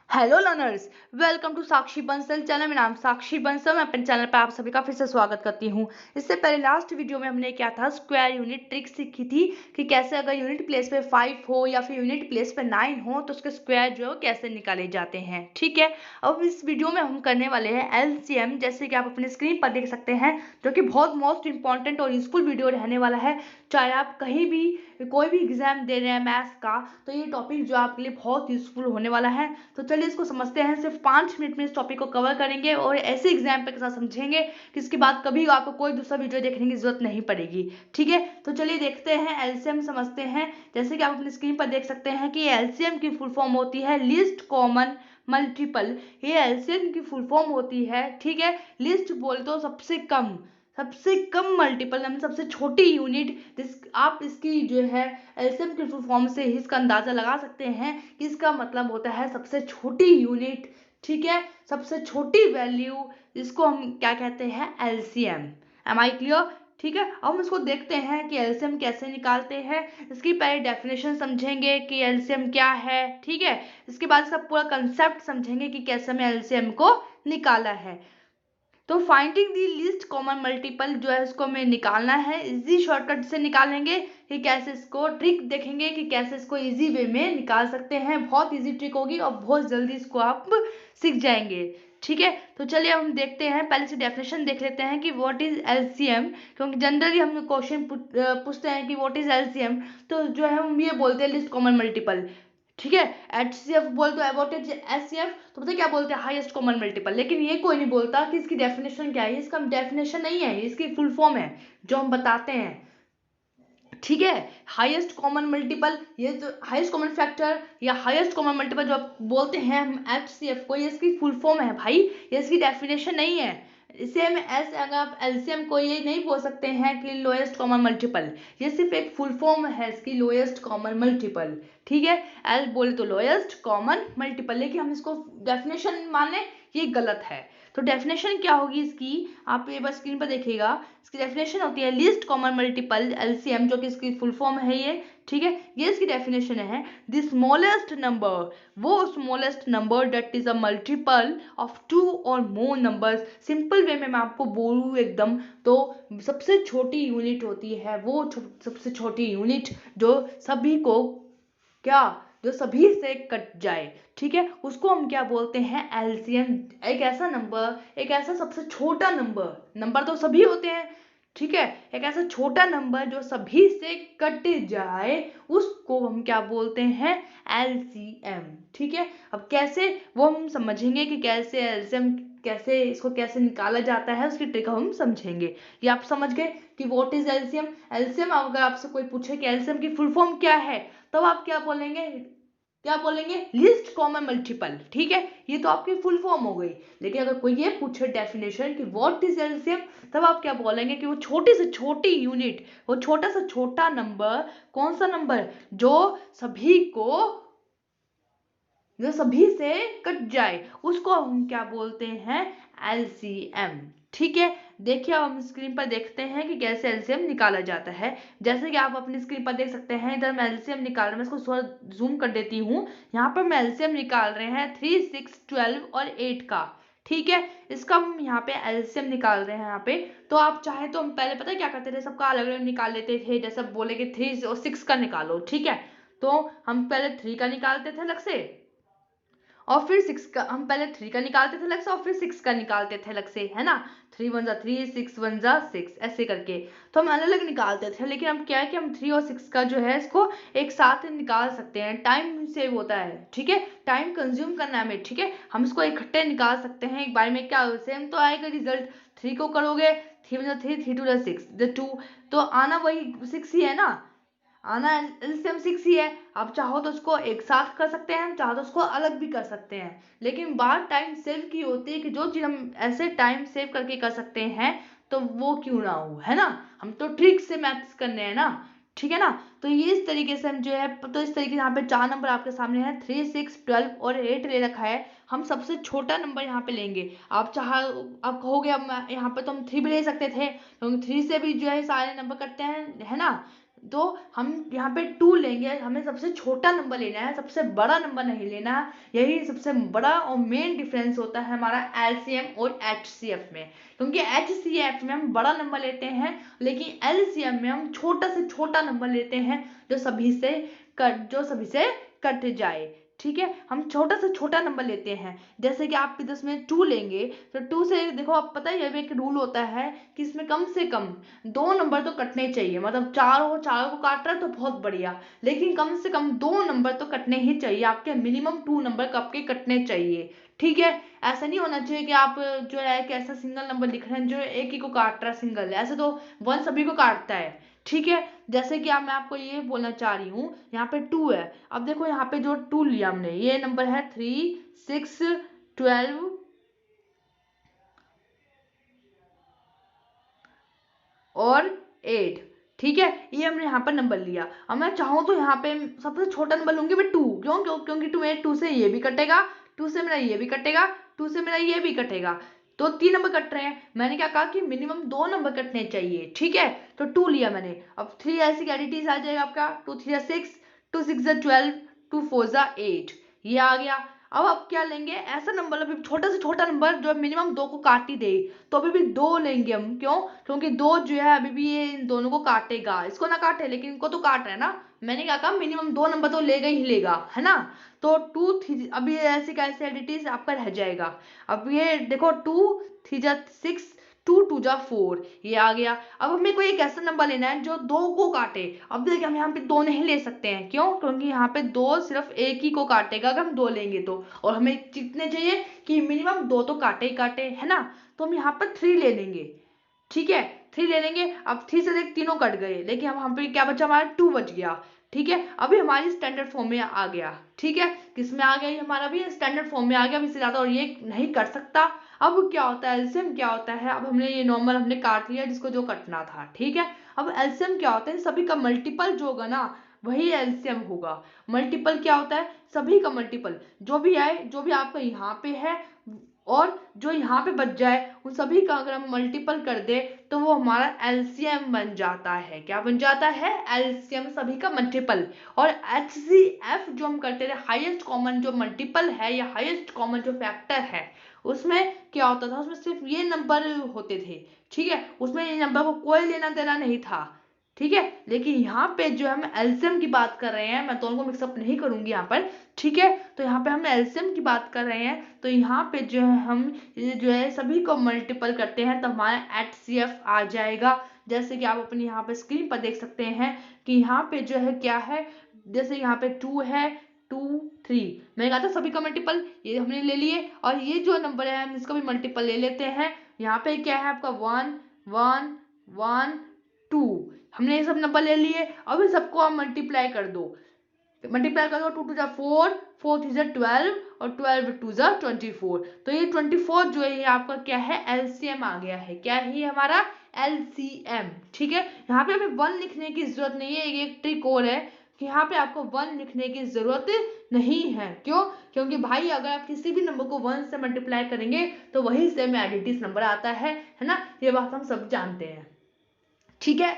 Hello learners, welcome to Sakshi Bansal channel. मेरा नाम साक्षी बंसल। मैं अपने चैनल पर आप सभी का फिर से स्वागत करती हूँ। इससे पहले लास्ट वीडियो में हमने क्या था, स्क्वायर यूनिट ट्रिक सीखी थी कि कैसे अगर यूनिट प्लेस पे 5 हो या फिर यूनिट प्लेस पे 9 हो तो उसके स्क्वायर जो है कैसे निकाले जाते हैं। ठीक है, अब इस वीडियो में हम करने वाले हैं एलसीएम, जैसे कि आप अपनी स्क्रीन पर देख सकते हैं, जो कि बहुत मोस्ट इंपॉर्टेंट और यूजफुल वीडियो रहने वाला है। चाहे आप कहीं भी कोई भी एग्जाम दे रहे हैं मैथ्स का, तो ये टॉपिक जो आपके लिए बहुत यूजफुल होने वाला है। तो चलिए इसको समझते हैं। सिर्फ 5 मिनट में इस टॉपिक को कवर करेंगे और ऐसे एग्जाम के साथ समझेंगे कि इसके बाद कभी आपको कोई दूसरा वीडियो देखने की जरूरत नहीं पड़ेगी। ठीक है, तो चलिए देखते हैं, एलसीएम समझते हैं। जैसे कि आप अपनी स्क्रीन पर देख सकते हैं कि एलसीएम की फुल फॉर्म होती है लीस्ट कॉमन मल्टीपल। ये एलसीएम की फुल फॉर्म होती है। ठीक है, लिस्ट बोल तो सबसे कम मल्टीपल, यानी सबसे छोटी यूनिट। जिस आप इसकी जो है एलसीएम की फुल फॉर्म से ही इसका अंदाजा लगा सकते हैं कि इसका मतलब होता है सबसे छोटी यूनिट। ठीक है, सबसे छोटी वैल्यू, इसको हम क्या कहते हैं, एलसीएम। M I clear? ठीक है, अब हम इसको देखते हैं कि एलसीएम कैसे निकालते हैं। इसकी पहले डेफिनेशन समझेंगे कि एलसीएम क्या है। ठीक है, इसके बाद इसका पूरा कंसेप्ट समझेंगे कि कैसे हमें एलसीएम को निकाला है। तो फाइंडिंग दी लीस्ट कॉमन मल्टीपल जो है इसको हमें निकालना है। इजी शॉर्टकट से निकालेंगे कि कैसे इसको, ट्रिक देखेंगे कि कैसे इसको इजी वे में निकाल सकते हैं। बहुत इजी ट्रिक होगी और बहुत जल्दी इसको आप सीख जाएंगे। ठीक है, तो चलिए हम देखते हैं। पहले से डेफिनेशन देख लेते हैं कि व्हाट इज एलसीएम, क्योंकि जनरली हम क्वेश्चन पूछते हैं कि व्हाट इज एलसीएम, तो जो है हम ये बोलते हैं लिस्ट कॉमन मल्टीपल। ठीक है, एचसीएफ बोल तो अबाउट एचसीएफ, तो पता क्या बोलते हैं, हाईएस्ट कॉमन मल्टीपल। लेकिन ये कोई नहीं बोलता कि इसकी डेफिनेशन क्या है। इसका डेफिनेशन नहीं है, इसकी फुल फॉर्म है जो हम बताते हैं। ठीक है, हाईएस्ट कॉमन मल्टीपल, ये जो हाईएस्ट कॉमन फैक्टर या हाईएस्ट कॉमन मल्टीपल जो आप बोलते हैं हम एचसीएफ को, ये इसकी फुल फॉर्म है भाई, ये इसकी डेफिनेशन नहीं है। इसे हम ऐसे, अगर आप एलसीएम को ये नहीं बोल सकते हैं कि लोएस्ट कॉमन मल्टीपल, ये सिर्फ एक फुल फॉर्म है इसकी, लोएस्ट कॉमन मल्टीपल। ठीक है, एल बोले तो लोएस्ट कॉमन मल्टीपल, लेकिन हम इसको डेफिनेशन माने, ये गलत है। तो डेफिनेशन क्या होगी इसकी, आप ये बस स्क्रीन पर देखिएगा। इसकी डेफिनेशन होती है लीस्ट कॉमन मल्टीपल एलसीएम, जो कि इसकी फुल फॉर्म है ये। ठीक है, ये इसकी डेफिनेशन है, द स्मॉलेस्ट नंबर, वो smallest number that is a multiple of 2 और मोर नंबर्स। सिंपल वे में मैं आपको बोलूँ एकदम, तो सबसे छोटी यूनिट होती है वो सबसे छोटी यूनिट जो सभी को क्या, जो सभी से कट जाए। ठीक है, उसको हम क्या बोलते हैं, एलसीएम। एक ऐसा नंबर, एक ऐसा सबसे छोटा नंबर, नंबर तो सभी होते हैं। ठीक है, एक ऐसा छोटा नंबर जो सभी से कट जाए, उसको हम क्या बोलते हैं, एलसीएम। ठीक है, अब कैसे वो हम समझेंगे कि कैसे एलसीएम, कैसे इसको कैसे निकाला जाता है, उसकी ट्रिक हम समझेंगे। ये आप समझ गए कि व्हाट इज एलसीएम। एलसीएम, अगर आपसे कोई पूछे कि एलसीएम की फुल फॉर्म क्या है, तब आप क्या बोलेंगे, क्या बोलेंगे, लिस्ट कॉमन मल्टीपल। ठीक है, ये तो आपकी फुल फॉर्म हो गई। लेकिन अगर कोई ये पूछे डेफिनेशन कि व्हाट इज एलसीएम, तब आप क्या बोलेंगे कि वो छोटी से छोटी यूनिट, वो छोटा से छोटा नंबर, कौन सा नंबर, जो सभी से कट जाए, उसको हम क्या बोलते हैं, एलसीएम। ठीक है, देखिए अब हम स्क्रीन पर देखते हैं कि कैसे एलसीएम निकाला जाता है। जैसे कि आप अपनी स्क्रीन पर देख सकते हैं, इधर मैं एलसीएम निकाल रहा हूँ, मैं इसको जूम कर देती हूँ। यहाँ पर मैं एलसीएम निकाल रहे हैं 3, 6, 12 और 8 का। ठीक है, इसका हम यहाँ पे एलसीएम निकाल रहे हैं यहाँ पे। तो आप चाहे तो हम पहले पता है क्या करते थे, सबका अलग अलग निकाल लेते थे। जैसे बोले कि 3 और 6 का निकालो। ठीक है, तो हम पहले 3 का निकालते थे अलग से, और फिर 6 का, हम पहले 3 का निकालते थे अलग से और फिर 6 का निकालते थे अलग से, है ना। 3 1 जा 3, 6 1 जा 6, ऐसे करके तो हम अलग अलग निकालते थे। लेकिन अब क्या है कि हम 3 और 6 का जो है इसको एक साथ निकाल सकते हैं, टाइम सेव होता है। ठीक है, टाइम कंज्यूम करना है हमें। ठीक है, हम इसको इकट्ठे निकाल सकते हैं एक बार में, क्या सेम तो आएगा रिजल्ट। 3 को करोगे, 3 1 जा 3, 3 2 जा 6, 2, तो आना वही 6 ही है ना, आना एलसीएम 6 ही है। आप चाहो तो उसको एक साथ कर सकते हैं, चाहो तो उसको अलग भी कर सकते हैं। लेकिन बात टाइम सेव की होती है कि जो चीज हम ऐसे टाइम सेव करके कर सकते हैं, तो वो क्यों ना हो, है ना। हम तो ट्रिक से मैथ्स करने हैं ना। ठीक है ना, तो ये इस तरीके से हम जो है, तो इस तरीके से यहाँ पे 4 नंबर आपके सामने है, 3, 6, 12 और 8 ले रखा है। हम सबसे छोटा नंबर यहाँ पे लेंगे। आप आप कहोगे अब यहाँ पे तो हम 3 भी ले सकते थे, क्योंकि 3 से भी जो है सारे नंबर कटते हैं, है ना। तो हम यहाँ पे 2 लेंगे, हमें सबसे छोटा नंबर लेना है, सबसे बड़ा नंबर नहीं लेना है। यही सबसे बड़ा और मेन डिफरेंस होता है हमारा एलसीएम और एचसीएफ में, क्योंकि एचसीएफ में हम बड़ा नंबर लेते हैं, लेकिन एलसीएम में हम छोटा से छोटा नंबर लेते हैं जो सभी से कट जाए। ठीक है, हम छोटा से छोटा नंबर लेते हैं। जैसे कि आप इसमें 2 लेंगे तो 2 से देखो, आप पता है ये भी एक रूल होता है कि इसमें कम से कम 2 नंबर तो कटने चाहिए। मतलब चारों को काट रहा है तो बहुत बढ़िया, लेकिन कम से कम 2 नंबर तो कटने ही चाहिए आपके। मिनिमम 2 नंबर आपके कटने चाहिए। ठीक है, ऐसा नहीं होना चाहिए कि आप जो है कि ऐसा सिंगल नंबर लिख रहे हैं जो एक ही को काट रहा है सिंगल, ऐसे तो 1 सभी को काटता है। ठीक है, जैसे कि मैं आपको ये बोलना चाह रही हूँ, यहाँ पे 2 है। अब देखो यहाँ पे जो 2 लिया हमने, ये नंबर है 3, 6, 12 और 8। ठीक है, ये हमने यहाँ पर नंबर लिया। अब मैं चाहूँ तो यहाँ पे सबसे छोटा नंबर लूंगी मैं 2। क्योंकि 2 से ये भी कटेगा, 2 से मेरा ये भी कटेगा, 2 से मेरा ये भी कटेगा, तो 3 नंबर कट रहे हैं। मैंने क्या कहा कि मिनिमम 2 नंबर कटने चाहिए। ठीक है, तो 2 लिया मैंने। अब 3 ऐसी कैडिटीज आ जाएगा आपका, 2 3 6, 2 6 12, 2 4 8, ये आ गया। अब आप क्या लेंगे, ऐसा नंबर अभी छोटा से छोटा नंबर जो मिनिमम 2 को काट ही दे, तो अभी भी 2 लेंगे हम। क्यों? क्योंकि 2 जो है अभी भी ये इन दोनों को काटेगा, इसको ना काटे लेकिन इनको तो काट रहा है ना। मैंने क्या कहा, मिनिमम 2 नंबर तो लेगा ही लेगा, है ना। तो 2 3 अभी ऐसे कैसे एडिटिव आपका रह जाएगा। अब ये देखो 2 3 जा 6, 2 2 जा 4, ये आ गया। अब हमें कोई एक ऐसा नंबर लेना है जो 2 को काटे। अब देखिए हम यहाँ पे 2 नहीं ले सकते हैं। क्यों? क्योंकि यहाँ पे 2 सिर्फ एक ही को काटेगा अगर हम 2 लेंगे तो, और हमें कितने चाहिए कि मिनिमम 2 तो काटे ही काटे, है ना। तो हम यहाँ पर 3 ले लेंगे। ठीक है, 3 ले लेंगे। अब 3 से देख तीनों कट गए, लेकिन हम पे क्या बचा, हमारा 2 बच गया। ठीक है, अभी हमारी स्टैंडर्ड फॉर्म में आ गया। ठीक है, किसमें आ गया, ये हमारा भी स्टैंडर्ड फॉर्म में आ गया। अब इससे ज्यादा और ये नहीं कर सकता। अब क्या होता है एलसीएम, क्या होता है, अब हमने ये नॉर्मल हमने काट लिया जिसको जो कटना था। ठीक है, अब एलसीएम क्या होता है, सभी का मल्टीपल जो होगा ना वही एलसीएम होगा। मल्टीपल क्या होता है, सभी का मल्टीपल जो भी आए, जो भी आपका यहाँ पे है और जो यहाँ पे बच जाए, उन सभी का अगर हम मल्टीपल कर दे तो वो हमारा एलसीएम बन जाता है। क्या बन जाता है, एलसीएम, सभी का मल्टीपल। और एचसीएफ जो हम करते थे, हाईएस्ट कॉमन जो मल्टीपल है या हाईएस्ट कॉमन जो फैक्टर है, उसमें क्या होता था, उसमें सिर्फ ये नंबर होते थे। ठीक है, उसमें ये नंबर को कोई लेना देना नहीं था। ठीक है, लेकिन यहाँ पे जो हम एलसीएम की बात कर रहे हैं, मैं दोनों को मिक्सअप नहीं करूंगी यहाँ पर। ठीक है, तो यहाँ पे हम एलसीएम की बात कर रहे हैं, तो यहाँ पे जो है हम जो है सभी को मल्टीपल करते हैं तो हमारा एचसीएफ आ जाएगा। जैसे कि आप अपनी यहाँ पे स्क्रीन पर देख सकते हैं कि यहाँ पे जो है क्या है, जैसे यहाँ पे 2 है, 2 3, मैंने कहा था सभी का मल्टीपल ये हमने ले लिए। और ये जो नंबर है हम इसका भी मल्टीपल ले लेते हैं। यहाँ पे क्या है आपका 1 1 1 2, हमने ये सब नंबर ले लिए। अब इन सबको आप मल्टीप्लाई कर दो, 2 2 जा 4, 4 3 जा 12 और 12 2 जा 24। तो ये 24 जो है ये आपका क्या है, एलसीएम आ गया है। क्या है ये हमारा एलसीएम। ठीक है, यहाँ पे हमें 1 लिखने की जरूरत नहीं है। एक ट्रिक और है कि यहाँ पे आपको 1 लिखने की जरूरत नहीं है। क्यों? क्योंकि भाई अगर आप किसी भी नंबर को 1 से मल्टीप्लाई करेंगे तो वही सेम एडिटिव नंबर आता है ना। ये बात हम सब जानते हैं। ठीक है,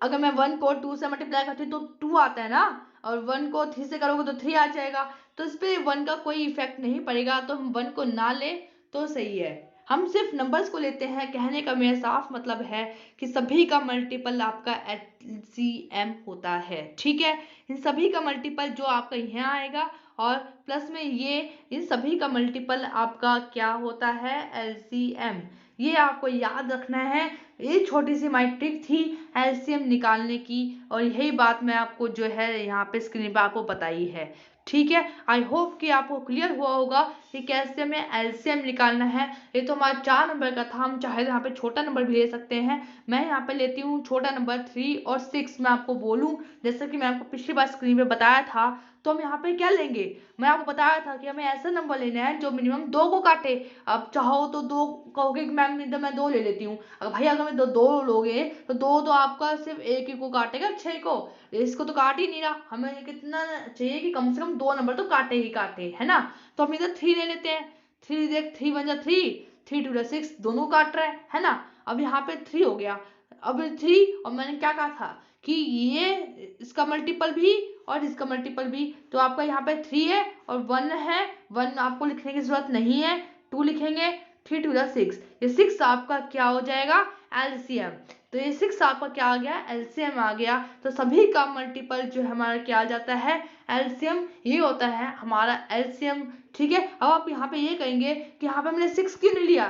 अगर मैं 1 को 2 से मल्टीप्लाई करती हूँ तो 2 आता है ना, और 1 को 3 से करोगे तो 3 आ जाएगा। तो इस पे 1 का कोई इफेक्ट नहीं पड़ेगा, तो हम 1 को ना ले तो सही है। हम सिर्फ नंबर्स को लेते हैं। कहने का मेरा साफ मतलब है कि सभी का मल्टीपल आपका एलसीएम होता है। ठीक है, इन सभी का मल्टीपल जो आपका यहाँ आएगा, और प्लस में ये इन सभी का मल्टीपल आपका क्या होता है, एलसीएम। ये आपको याद रखना है। ये छोटी सी माई ट्रिक थी एलसीएम निकालने की, और यही बात मैं आपको जो है यहाँ पे स्क्रीन पे आपको बताई है। ठीक है, आई होप कि आपको क्लियर हुआ होगा कि कैसे हमें एलसीएम निकालना है। ये तो हमारा 4 नंबर का था, हम चाहे तो यहाँ पे छोटा नंबर भी ले सकते हैं। मैं यहाँ पे लेती हूँ छोटा नंबर 3 और 6। मैं आपको बोलूँ, जैसे कि मैं आपको पिछली बार स्क्रीन पे बताया था, तो हम यहाँ पे क्या लेंगे, मैं आपको बताया था कि हमें ऐसा नंबर लेना है जो मिनिमम 2 को काटे। अब चाहो तो 2 कहोगे कि मैम नहीं तो मैं 2 ले लेती हूँ। अगर भाई अगर मैं 2 लोगे तो 2 तो आपका सिर्फ एक ही को काटेगा, 6 को। इसको तो काट ही नहीं रहा, हमें कितना चाहिए कि कम से कम 2 नंबर तो काटे ही काटे, है ना। तो हम इधर 3 ले लेते हैं। 3 देख 3 1 जा 3, 3 2 जा 6, दोनों काट रहे हैं, है ना। अब यहाँ पे 3 हो गया। अब 3, और मैंने क्या कहा था कि ये इसका मल्टीपल भी और इसका मल्टीपल भी, तो आपका यहाँ पे 3 है और 1 है, 1 आपको लिखने की जरूरत नहीं है, 2 लिखेंगे, 3 2 6, ये 6 आपका क्या हो जाएगा एलसीएम। तो ये 6 आपका क्या आ गया एलसीएम आ गया। तो सभी का मल्टीपल जो हमारा क्या आ जाता है एलसीएम, ये होता है हमारा एलसीएम। ठीक है, अब आप यहाँ पे ये कहेंगे कि यहाँ पे मैंने 6 क्यों नहीं लिया,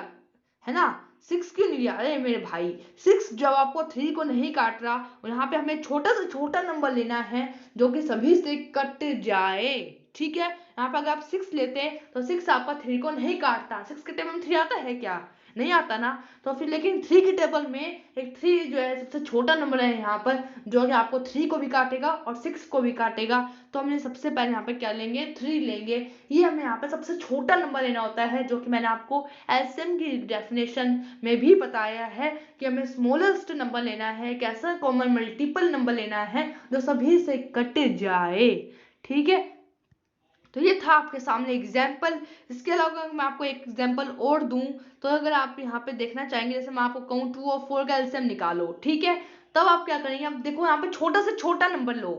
है ना, 6 क्यों नहीं लिया। अरे मेरे भाई 6 जब आपको 3 को नहीं काट रहा और यहाँ पे हमें छोटा से छोटा नंबर लेना है जो कि सभी से कट जाए। ठीक है, यहाँ पे अगर आप 6 लेते हैं तो 6 आपका 3 को नहीं काटता। 6 के टेबल में 3 आता है क्या, नहीं आता ना। तो फिर लेकिन 3 के टेबल में एक 3 जो है सबसे छोटा नंबर है यहाँ पर, जो कि आपको 3 को भी काटेगा और 6 को भी काटेगा। तो हमने सबसे पहले यहाँ पे क्या लेंगे 3 लेंगे। ये हमें यहाँ पे सबसे छोटा नंबर लेना होता है, जो कि मैंने आपको एलसीएम की डेफिनेशन में भी बताया है कि हमें स्मॉलेस्ट नंबर लेना है, कैसा कॉमन मल्टीपल नंबर लेना है जो सभी से कट जाए। ठीक है, तो ये था आपके सामने एग्जाम्पल। इसके अलावा अगर मैं आपको एक एग्जाम्पल और दूं, तो अगर आप यहाँ पे देखना चाहेंगे, जैसे मैं आपको कहूँ 2 और 4 का एलसीएम निकालो, ठीक है, तब आप क्या करेंगे, आप देखो यहाँ पे छोटा से छोटा नंबर लो।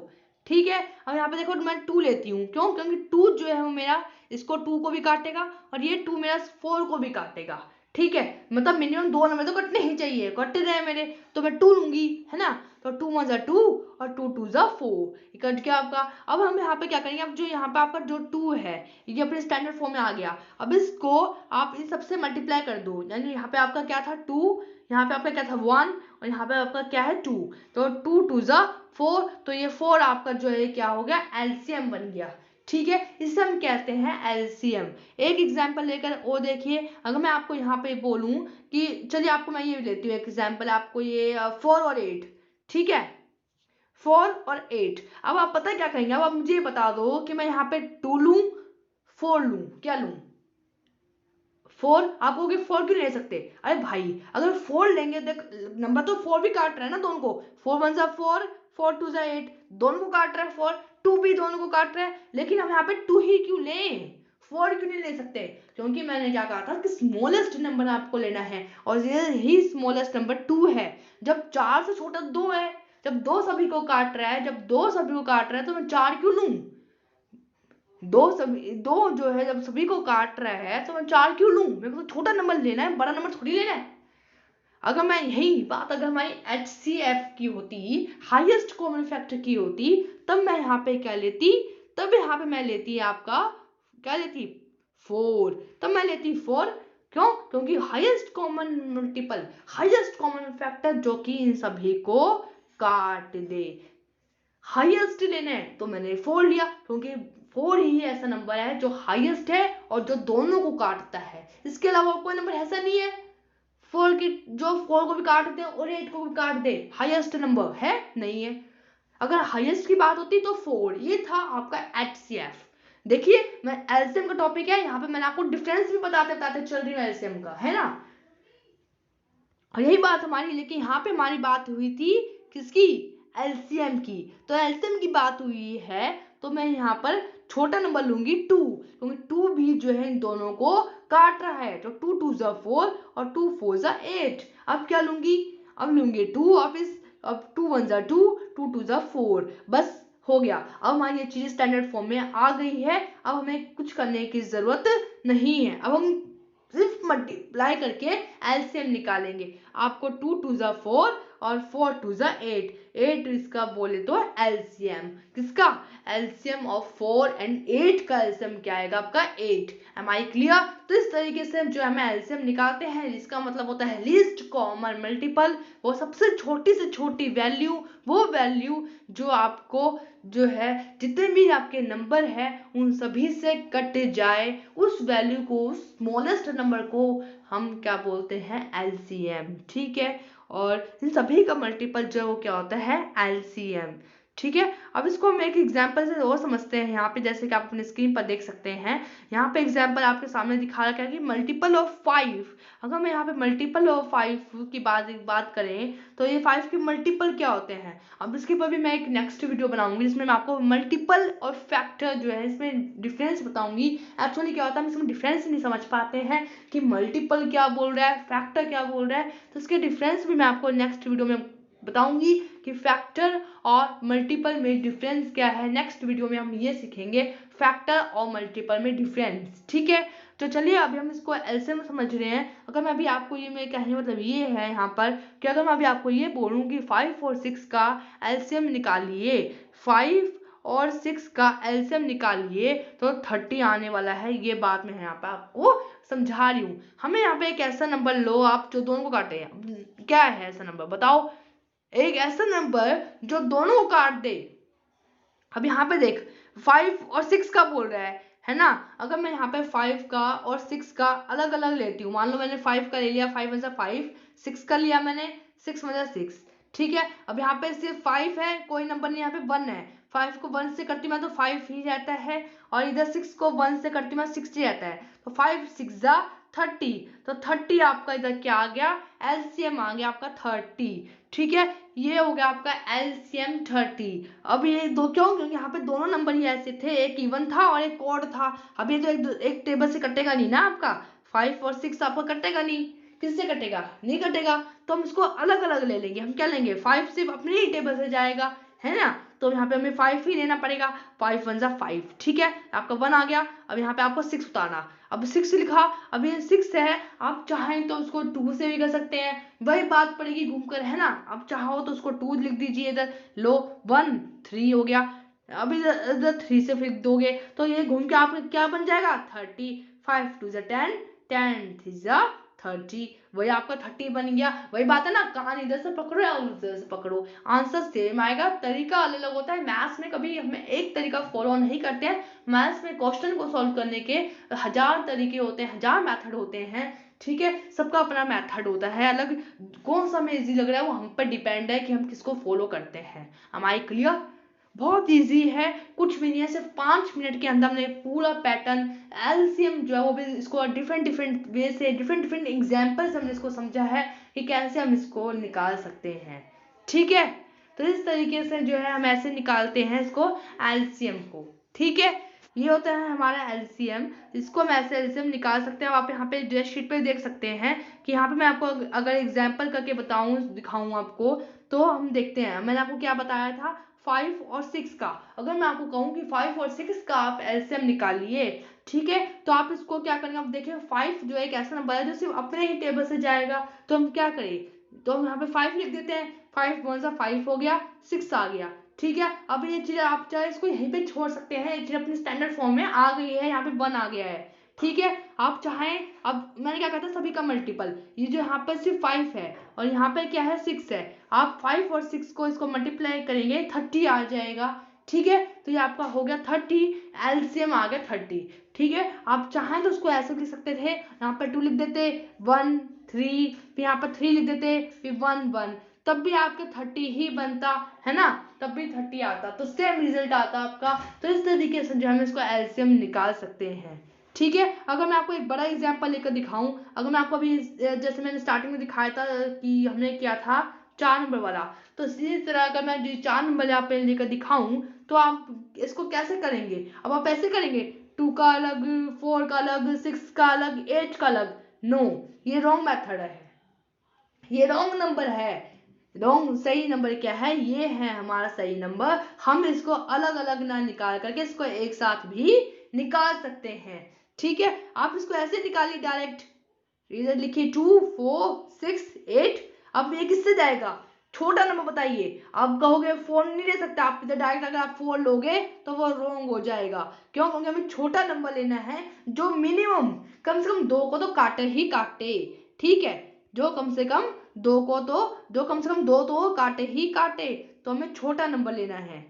ठीक है, अब यहाँ पे देखो मैं 2 लेती हूँ, क्यों, क्योंकि 2 जो है वो मेरा इसको 2 को भी काटेगा और ये 2 मेरा 4 को भी काटेगा। ठीक है, मतलब मिनिमम 2 नंबर तो कटने ही चाहिए, कट रहे हैं मेरे, तो मैं 2 लूंगी, है ना। तो 2 1 जा 2 और 2 2 जा 4, कट गया आपका। अब हम यहाँ पे क्या करेंगे, अब जो यहाँ पे आपका जो 2 है ये अपने स्टैंडर्ड फॉर्म में आ गया। अब इसको आप इन सबसे मल्टीप्लाई कर दो, यानी यहाँ पे आपका क्या था 2, यहाँ पे आपका क्या था 1 और यहाँ पे आपका क्या है 2, तो 2 2 जा 4, तो ये 4 आपका जो है क्या हो गया एलसीएम बन गया। ठीक है, इसे हम कहते हैं एलसीएम। एक एग्जाम्पल लेकर वो देखिए, अगर मैं आपको यहाँ पे बोलूं कि चलिए आपको मैं ये लेती हूँ एग्जाम्पल, आपको ये 4 और 8, ठीक है, 4 और 8। अब आप पता है क्या करेंगे, अब आप मुझे बता दो कि मैं यहाँ पे 2 लूं 4 लूं, क्या लूं। 4 आप कहोगे 4 क्यों ले सकते, अरे भाई अगर 4 लेंगे, देख नंबर तो 4 भी काट रहा है ना दोनों को, 4 1 जा 4, 4 2 जा 8, दोनों को काट रहा है 4, 2 भी दोनों को काट रहा है, लेकिन हम यहाँ पे 2 ही क्यों लें, 4 क्यों नहीं ले सकते, क्योंकि मैंने क्या कहा था कि स्मॉलेस्ट नंबर आपको लेना है और ये ही स्मॉलेस्ट नंबर 2 है। जब 4 से छोटा 2 है, जब 2 सभी को काट रहा है, जब 2 सभी को काट रहा है, तो मैं 4 क्यों लूं, 2 जो है जब सभी को काट रहा है तो मैं 4 क्यों लूं, मेरे को तो छोटा नंबर लेना है, बड़ा नंबर थोड़ी लेना है। अगर मैं यही बात अगर हमारी एचसीएफ की होती, हाईएस्ट कॉमन फैक्टर की होती, तब मैं यहाँ पे क्या लेती, तब यहाँ पे मैं लेती आपका क्या लेती 4, तब मैं लेती 4, क्यों, क्योंकि highest common multiple, highest common factor जो कि इन सभी को काट दे, हाईएस्ट लेना है तो मैंने 4 लिया, क्योंकि 4 ही ऐसा नंबर है जो हाईएस्ट है और जो दोनों को काटता है। इसके अलावा कोई नंबर ऐसा नहीं है 4 की जो 4 को भी काट दे और 8 को भी काट दे, हाईएस्ट नंबर है नहीं है। अगर हाईएस्ट की बात होती तो 4, ये था आपका एचसीएफ। देखिए मैं एलसीएम का टॉपिक है, यहाँ पे मैंने आपको डिफरेंस भी बताते बताते चल रही हूँ एलसीएम का, है ना, और यही बात हमारी, लेकिन यहाँ पे हमारी बात हुई थी किसकी, एलसीएम की। तो एलसीएम की बात हुई है तो मैं यहाँ पर छोटा नंबर लूंगी 2, क्योंकि 2 भी जो है इन दोनों को काट रहा है, तो 2 2 जा 4 और 2 4 जा 8। अब क्या लूंगी, अब लूंगी 2 वापिस, अब 2 1 जा 2, 2 2 जा 4, बस हो गया। अब हमारी ये चीज स्टैंडर्ड फॉर्म में आ गई है, अब हमें कुछ करने की जरूरत नहीं है, अब हम सिर्फ मल्टीप्लाई करके एलसीएम निकालेंगे। आपको 2 2 जा 4 और 4 2 जा 8, 8 इसका बोले तो एलसीएम, किसका एलसीएम ऑफ 4 एंड 8 का एलसीएम क्या आएगा आपका 8। Am I clear. तो इस तरीके से जो हमें एलसीएम निकालते हैं, जिसका मतलब होता है लीस्ट कॉमन मल्टीपल, वो सबसे छोटी से छोटी वैल्यू, वो वैल्यू जो आपको जो है जितने भी आपके नंबर है उन सभी से कट जाए, उस वैल्यू को, उस स्मॉलेस्ट नंबर को हम क्या बोलते हैं एलसीएम। ठीक है, और इन सभी का मल्टीपल जो क्या होता है एलसीएम। ठीक है, अब इसको हम एक एग्जांपल से और समझते हैं। यहाँ पे जैसे कि आप अपनी स्क्रीन पर देख सकते हैं, यहाँ पे एग्जांपल आपके सामने दिखा रखा है कि मल्टीपल ऑफ 5। अगर मैं यहाँ पे मल्टीपल ऑफ 5 की बात करें तो ये 5 के मल्टीपल क्या होते हैं, अब इसके ऊपर भी मैं एक नेक्स्ट वीडियो बनाऊंगी जिसमें मैं आपको मल्टीपल और फैक्टर जो है इसमें डिफरेंस बताऊंगी। एक्चुअली क्या होता है हम इसमें डिफरेंस नहीं समझ पाते हैं कि मल्टीपल क्या बोल रहा है, फैक्टर क्या बोल रहा है, तो इसके डिफरेंस भी मैं आपको नेक्स्ट वीडियो में बताऊंगी कि फैक्टर और मल्टीपल में डिफरेंस क्या है। नेक्स्ट वीडियो में हम ये सीखेंगे फैक्टर और मल्टीपल में डिफरेंस, ठीक है। तो चलिए अभी हम इसको एलसीएम समझ रहे हैं। अगर मैं अभी आपको ये मेरे कहने मतलब ये है यहाँ पर कि अगर मैं अभी आपको ये बोलूँ कि 5 और 6 का एलसीएम निकालिए, 5 और 6 का एलसीएम निकालिए तो 30 आने वाला है। ये बात मैं यहाँ पर आपको समझा रही हूँ। हमें यहाँ पे एक ऐसा नंबर लो आप जो दोनों को काटे हैं। क्या है ऐसा नंबर बताओ, एक ऐसा नंबर जो दोनों को काट दे। अब यहाँ पे देख 5 और 6 का बोल रहा है ना। अगर मैं यहाँ पे 5 का और 6 का अलग अलग लेती हूँ, मान लो मैंने 5 का ले लिया, 5 वन 5, 6 का लिया मैंने, 6 वन 6, ठीक है। अब यहाँ पे सिर्फ 5 है, कोई नंबर नहीं, यहाँ पे 1 है। 5 को 1 से करती मैं तो 5 ही रहता है, और इधर 6 को 1 से करती मैं 6 ही रहता है। तो 5 6 जा 30, तो 30 आपका इधर क्या आ गया, एलसीएम आ गया आपका 30, ठीक है। ये हो गया आपका एलसीएम 30। अब ये दो क्यों, क्योंकि यहाँ पे दोनों नंबर ही ऐसे थे, एक इवन था और एक ऑड था। अब ये तो एक टेबल से कटेगा नहीं ना आपका, 5 और 6 आपका कटेगा नहीं, किससे कटेगा, नहीं कटेगा। तो हम इसको अलग अलग ले लेंगे। हम क्या लेंगे, 5 सिर्फ अपने ही टेबल से जाएगा, है ना। तो यहाँ पे हमें 5 ही लेना पड़ेगा, 5 वन 5, ठीक है। आपका 1 आ गया। अब यहाँ पे आपको 6 उतारना, अब 6 लिखा, अब ये 6 है, आप चाहें तो उसको 2 से भी कर सकते हैं, वही बात पड़ेगी घूमकर, है ना। अब चाहो तो उसको 2 लिख दीजिए इधर, लो 1 3 हो गया। अब इधर 3 से फिर दोगे तो ये घूम के आपका क्या बन जाएगा, 30, 5 2 10, 10 3 30, वही आपका 30 बन गया। वही बात है ना, कान इधर से पकड़ो या उधर से पकड़ो, आंसर सेम आएगा, तरीका अलग अलग होता है। मैथ्स में कभी हमें एक तरीका फॉलो नहीं करते हैं। मैथ्स में क्वेश्चन को सॉल्व करने के 1000 तरीके होते हैं, 1000 मेथड होते हैं, ठीक है। सबका अपना मेथड होता है अलग, कौन सा हमें इजी लग रहा है वो हम पर डिपेंड है कि हम किसको फॉलो करते हैं। हमारी क्लियर, बहुत इजी है, कुछ भी नहीं है, सिर्फ 5 मिनट के अंदर हमने पूरा पैटर्न एलसीएम जो है वो भी इसको डिफरेंट डिफरेंट वे से, डिफरेंट डिफरेंट एग्जाम्पल से हमने इसको समझा है कि कैसे हम इसको निकाल सकते हैं, ठीक है। तो इस तरीके से जो है हम ऐसे निकालते हैं इसको एलसीएम को, ठीक है। ये होता है हमारा एलसीएम, इसको हम ऐसे एलसीएम निकाल सकते हैं। आप यहाँ पे जो शीट पे देख सकते हैं कि यहाँ पे मैं आपको अगर एग्जाम्पल करके बताऊं, दिखाऊं आपको, तो हम देखते हैं। मैंने आपको क्या बताया था, 5 और 6 का, अगर मैं आपको कहूँ कि 5 और 6 का आप एलसीएम निकालिए, ठीक है, तो आप इसको क्या करेंगे, आप देखिए 5 जो एक ऐसा नंबर है जो सिर्फ अपने ही टेबल से जाएगा, तो हम क्या करें, तो हम यहाँ पे 5 लिख देते हैं, 5 वन 5 हो गया, 6 आ गया, ठीक है। अब ये चीज आप चाहे इसको यहीं पे छोड़ सकते हैं, ये चीज अपनी स्टैंडर्ड फॉर्म में आ गई है, यहाँ पे 1 आ गया है, ठीक है। आप चाहें, अब मैंने क्या कहा था सभी का मल्टीपल, ये जो यहाँ पर सिर्फ 5 है और यहाँ पे क्या है 6 है, आप 5 और 6 को इसको मल्टीप्लाई करेंगे 30 आ जाएगा, ठीक है। तो ये आपका हो गया 30, एलसीएम आ गया 30, ठीक है। आप चाहें तो उसको ऐसे लिख सकते थे, यहाँ पर 2 लिख देते, 1 3, फिर यहाँ पर 3 लिख देते, फिर 1 1, तब भी आपके 30 ही बनता, है ना, तब भी 30 आता, तो सेम रिजल्ट आता आपका। तो इस तरीके से जो हम इसको एलसीएम निकाल सकते हैं, ठीक है। अगर मैं आपको एक बड़ा एग्जांपल लेकर दिखाऊं, अगर मैं आपको अभी जैसे मैंने स्टार्टिंग में दिखाया था कि हमने किया था 4 नंबर वाला, तो इसी तरह अगर मैं 4 नंबर यहाँ पे लेकर दिखाऊं तो आप इसको कैसे करेंगे। अब आप ऐसे करेंगे, 2 का अलग, 4 का अलग, 6 का अलग, 8 का अलग, नो, ये रॉन्ग मेथड है, ये रॉन्ग नंबर है। रॉन्ग, सही नंबर क्या है, ये है हमारा सही नंबर। हम इसको अलग अलग ना निकाल करके इसको एक साथ भी निकाल सकते हैं, ठीक है। आप इसको ऐसे निकालिए डायरेक्ट, इधर लिखिए 2 4 6 8। अब ये किससे जाएगा, छोटा नंबर बताइए। आप कहोगे 4 नहीं ले सकते, आप इधर डायरेक्ट अगर आप 4 लोगे तो वो रॉन्ग हो जाएगा, क्यों, क्योंकि हमें छोटा नंबर लेना है जो मिनिमम कम से कम 2 को तो काटे ही काटे, ठीक है, जो कम से कम 2 को तो, जो कम से कम 2 तो काटे ही काटे, तो हमें छोटा नंबर लेना है,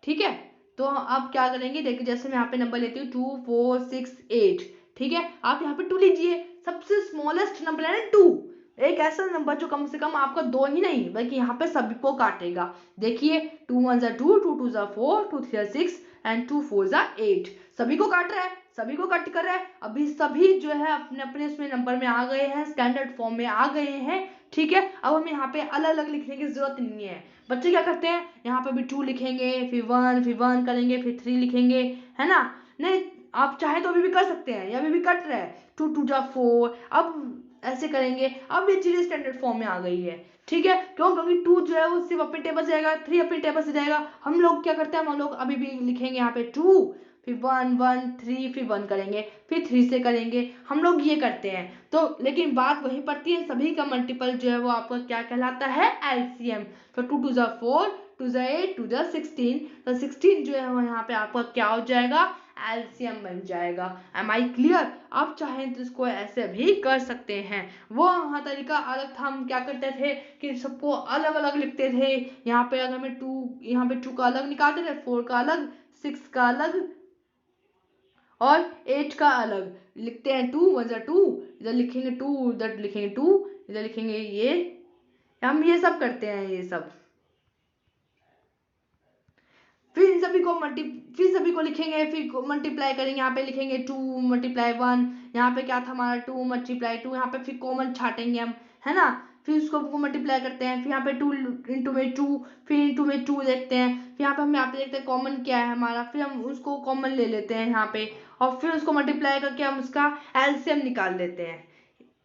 ठीक है। तो आप क्या करेंगे, देखिए जैसे मैं यहाँ पे नंबर लेती हूँ 2 4 6 8, ठीक है। आप यहाँ पे 2 लीजिए, सबसे स्मॉलेस्ट नंबर है ना 2, एक ऐसा नंबर जो कम से कम आपका 2 ही नहीं बल्कि यहाँ पे सभी को काटेगा। देखिए 2 1 2, 2 2 4, 2 3 6 एंड 2 4 8, सभी को काट रहा है, सभी को कट कर रहा है। अभी सभी जो है अपने अपने इसमें नंबर में आ गए हैं, स्टैंडर्ड फॉर्म में आ गए हैं, ठीक है। अब हमें यहाँ पे अलग अलग लिखने की जरूरत नहीं है। बच्चे क्या करते हैं, यहाँ पे भी 2 लिखेंगे, फिर 1 करेंगे, फिर 3 लिखेंगे, है ना। नहीं, आप चाहे तो अभी भी कर सकते हैं, अभी भी कट रहा है, 2 2 4, अब ऐसे करेंगे। अब ये चीजें स्टैंडर्ड फॉर्म में आ गई है, ठीक है, क्यों? क्योंकि 2 जो है वो सिर्फ अपने टेबल से जाएगा, 3 अपने टेबल से जाएगा। हम लोग क्या करते हैं, हम लोग अभी भी लिखेंगे यहाँ पे 2, फिर 1 1 3, फिर 1 करेंगे, फिर 3 से करेंगे, हम लोग ये करते हैं। तो लेकिन बात वही पड़ती है, सभी का मल्टीपल जो है वो आपका क्या कहलाता है, एलसीएम। तो 2 2 4, 2 8, 2 16, तो 16 जो है वो यहाँ पे आपका क्या हो जाएगा, एलसीएम बन जाएगा। Am I clear? आप चाहें तो इसको ऐसे भी कर सकते हैं। वो हाँ तरीका अलग था, हम क्या करते थे कि सबको अलग अलग लिखते थे। यहाँ पे अगर हमें 2, यहाँ पे 2 का अलग निकालते थे, 4 का अलग, 6 का अलग और 8 का अलग लिखते हैं। 2 1 2, इधर लिखेंगे 2, इधर लिखेंगे 2, इधर लिखेंगे ये, हम ये सब करते हैं ये सब। फिर इन सभी को फिर सभी को लिखेंगे, फिर मल्टीप्लाई करेंगे। यहाँ पे लिखेंगे 2 मल्टीप्लाई 1, यहाँ पे क्या था हमारा 2 मल्टीप्लाई 2, यहाँ पे फिर कॉमन छाटेंगे हम, है ना। फिर उसको मल्टीप्लाई करते हैं, फिर यहाँ पे 2 इंटू में 2, फिर इंटू में 2 देखते हैं, फिर यहाँ पे देखते हैं कॉमन क्या है हमारा, फिर हम उसको कॉमन ले लेते हैं यहाँ पे, और फिर उसको मल्टीप्लाई करके हम उसका एलसीएम निकाल लेते हैं,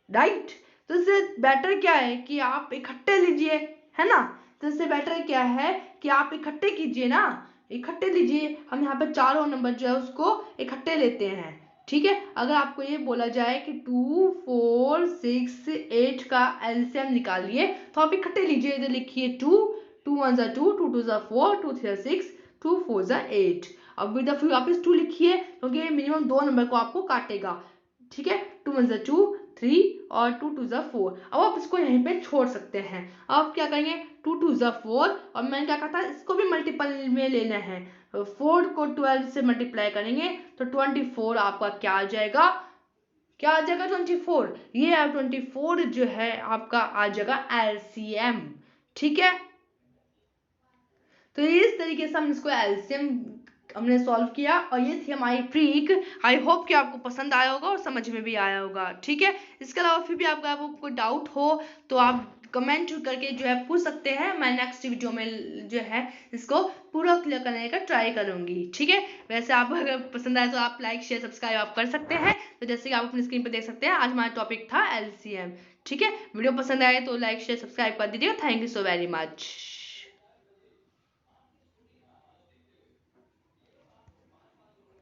राइट। तो इससे बेटर क्या है कि आप इकट्ठे लीजिए, है ना। तो इससे बेटर क्या है कि आप इकट्ठे कीजिए ना, इकट्ठे लीजिए। हम यहाँ पे चारों नंबर जो है उसको इकट्ठे लेते हैं, ठीक है। अगर आपको ये बोला जाए कि 2 4 6 8 का एलसीएम निकालिए, तो आप इकट्ठे लीजिए। इधर लिखिए 2 2 1 2, 2 2 4, 2 3 6, 2 4 8। अब इधर फिर वापस 2 लिखिए, क्योंकि मिनिमम 2 नंबर को आपको काटेगा, ठीक है। 2 1 2 3 और 2 2 4। अब आप इसको यहीं पे छोड़ सकते हैं। अब आप क्या करेंगे, 2 2 4, और मैंने क्या कहा था, इसको भी मल्टीपल में लेना है। 4 को 12 से मल्टीप्लाई करेंगे तो 24 आपका क्या आ जाएगा, क्या आ जाएगा 24। ये 24 जो है आपका आ जाएगा एलसीएम, ठीक है। तो इस तरीके से हम इसको एलसीएम हमने सॉल्व किया, और ये थी हमारी ट्रिक। आई होप कि आपको पसंद आया होगा और समझ में भी आया होगा, ठीक है। इसके अलावा फिर भी आपका कोई डाउट हो तो आप कमेंट करके जो है पूछ सकते हैं। मैं नेक्स्ट वीडियो में जो है इसको पूरा क्लियर करने का ट्राई करूंगी, ठीक है। वैसे आप अगर पसंद आए तो आप लाइक शेयर सब्सक्राइब आप कर सकते हैं। तो जैसे कि आप अपनी स्क्रीन पर देख सकते हैं, आज हमारा टॉपिक था एलसीएम, ठीक है। वीडियो पसंद आए तो लाइक शेयर सब्सक्राइब कर दीजिएगा। Thank you so very much.